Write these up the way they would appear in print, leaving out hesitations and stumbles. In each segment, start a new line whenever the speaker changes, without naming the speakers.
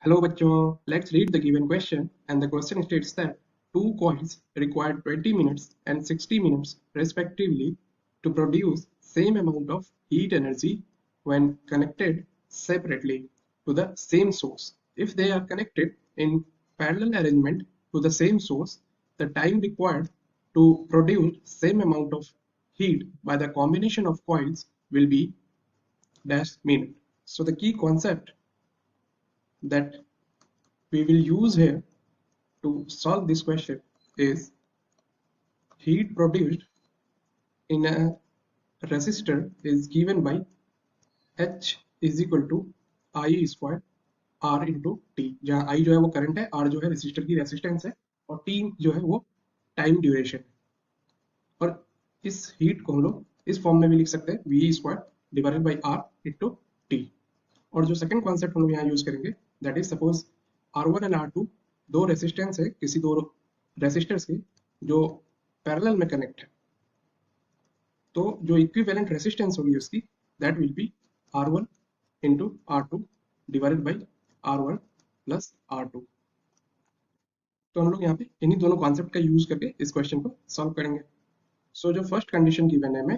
Hello bachcho, let's read the given question, and the question states that two coils required 20 minutes and 60 minutes respectively to produce same amount of heat energy when connected separately to the same source. If they are connected in parallel arrangement to the same source, the time required to produce same amount of heat by the combination of coils will be dash minute. So the key concept that we will use here to solve this question is heat produced in a resistor is given by H is equal to I square R into T, जहाँ I जो है वो current है, R जो है resistor की resistance है और T जो है वो टाइम ड्यूरेशन है। और इस हीट को हम लोग इस फॉर्म में भी लिख सकते हैं V square divided by R into T। और जो सेकंड कॉन्सेप्ट हम लोग यहाँ यूज करेंगे that is suppose R1 and R2 दो रेसिस्टेंस है किसी दो रेसिस्टर्स के जो पैरेलल में कनेक्ट है, तो जो इक्विवेलेंट रेसिस्टेंस होगी उसकी that will B R1 into R2 divided by R1 plus R2। तो हम लोग यहाँ पे इन्हीं दोनों कॉन्सेप्ट का यूज करके इस क्वेश्चन को सॉल्व करेंगे। सो जो फर्स्ट कंडीशन गिवन है हमें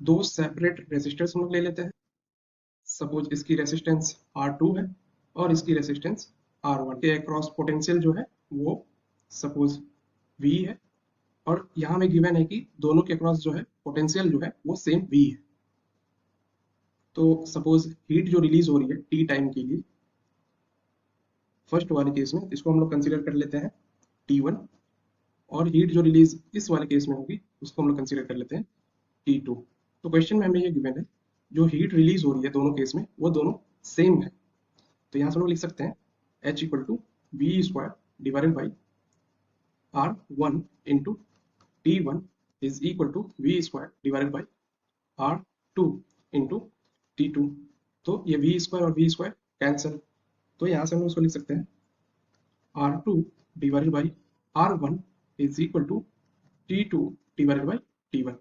दो सेपरेट रेसिस्टर्स हम लोग ले लेते हैं। सपोज इसकी रेसिस्टेंस R2 है और इसकी रेसिस्टेंस R1 के अक्रॉस पोटेंशियल जो है वो सपोज V है, और यहाँ में गिवन है कि दोनों के अक्रॉस जो है पोटेंशियल जो है वो सेम V है। तो सपोज हीट जो रिलीज हो रही है T टाइम के लिए फर्स्ट वाले केस में इसको हम लोग कंसीडर कर लेते हैं T1, और हीट जो रिलीज इस वाले केस में होगी उसको हम लोग कंसीडर कर लेते हैं T2। तो क्वेश्चन में हमें ये गिवन है जो हीट रिलीज हो रही है दोनों केस में वो दोनों सेम है। तो यहाँ से हम लोग लिख सकते हैं H equal to V square divided by R1 into T1 is equal to V square divided by R2 into T2। तो ये V स्क्वायर और V स्क्वायर कैंसिल, तो यहाँ से हम लोग उसको लिख सकते हैं R2 divided by R1 is equal to T2 divided by T1।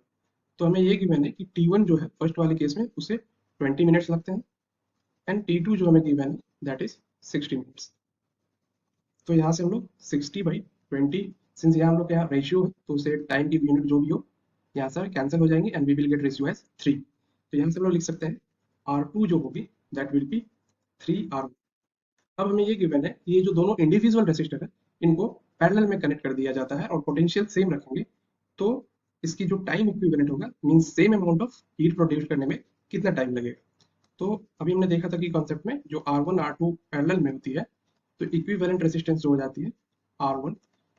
तो हमें ये गिवन है कि T1 जो है फर्स्ट वाले केस में उसे 20 मिनट्स लगते हैं एंड T2 जो हमें गिवन है दैट इज 60 मिनट्स। तो यहाँ से हम लोग 60/20 सिंस यहाँ हम लोग यहाँ रेशियो है तो उसे टाइम की यूनिट जो भी हो यहाँ से कैंसिल हो जाएंगे and we will get ratio as 3। तो यहाँ से हम लोग लिख सकते हैं R2 जो होगी दैट विल बी 3R1। अब हमें ये गिवन है ये जो दोनों इंडिविजुअल रेसिस्टर है इनको पैरेलल में कनेक्ट कर दिया जाता है और पोटेंशियल सेम रखेंगे, तो इसकी जो टाइम इक्विवेलेंट होगा means same amount of heat produce करने में कितना टाइम लगेगा। तो अभी हमने देखा था कि कॉन्सेप्ट में जो R1 R2 पैरेलल में होती है तो इक्विवेलेंट रेसिस्टेंस जो हो जाती है R1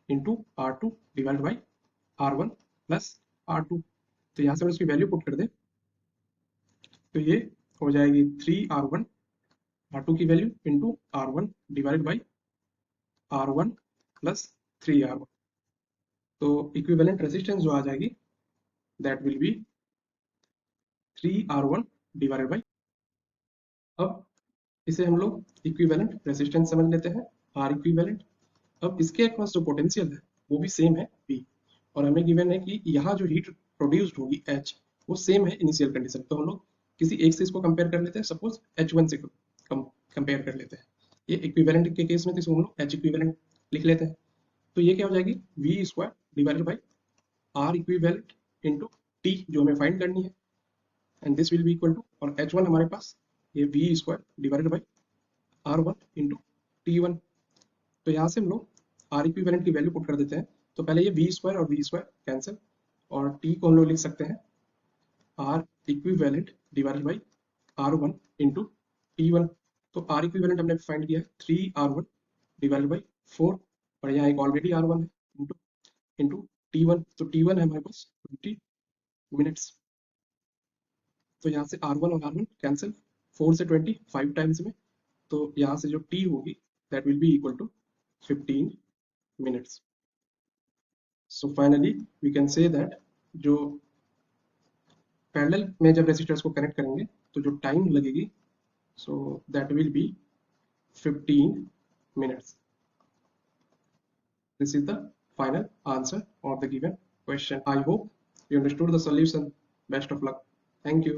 into R2 divide by R1 plus R2। तो यहाँ से हम इसकी वैल्यू पुट कर दें तो ये हो जाएगी 3R1 R2 की value into R1 divided by R1 plus 3R1। तो इक्विवेलेंट रेसिस्टेंस जो आ जाएगी that will B 3R1 divided by, अब इसे हम लोग इक्विवेलेंट रेसिस्टेंस समझ लेते हैं R इक्विवेलेंट। अब इसके अक्रॉस जो पोटेंशियल है वो भी सेम है P, और हमें गिवन है कि यहाँ जो हीट प्रोड्यूस्ड होगी H वो सेम है इनिशियल कंडीशन। तो हम लोग किसी एक से इसको कंपेयर कर लेते हैं, सपोज H1 से कंपेयर कर लेते हैं। ये इक्विवेलेंट के केस में तो इसको हम लोग H इक्विवेलेंट लिख लेते हैं। तो ये क्या हो जाएगी V square divided by R equivalent into T जो हमें फाइंड करनी है and this will be equal to, और H1 हमारे पास ये V square divided by R1 into T1। तो यहाँ से हम लोग R इक्विवेलेंट की वैल्यू पुट कर देते हैं। तो पहले ये V स्क्वायर और V स्क्वायर कैंसिल, और T को हम लोग लिख सकते हैं R equivalent divided by R1 into T1। तो R इक्विवेलेंट हमने फाइंड किया है 3R1 डिवाइडेड बाई 4, और यहाँ एक ऑलरेडी R1 है इंटू T1। तो T1 है हमारे पास 20 मिनट्स। तो यहाँ से R1 और R1 कैंसिल, 4 से 20 5 टाइम्स में, तो यहाँ से जो T होगी that will be equal to 15 minutes. So finally we can say that जो पैरेलल में जब रेसिस्टर्स को कनेक्ट करेंगे तो जो टाइम लगेगी so that will B 15 minutes. This is the final answer of the given question. I hope you understood the solution. Best of luck. Thank you.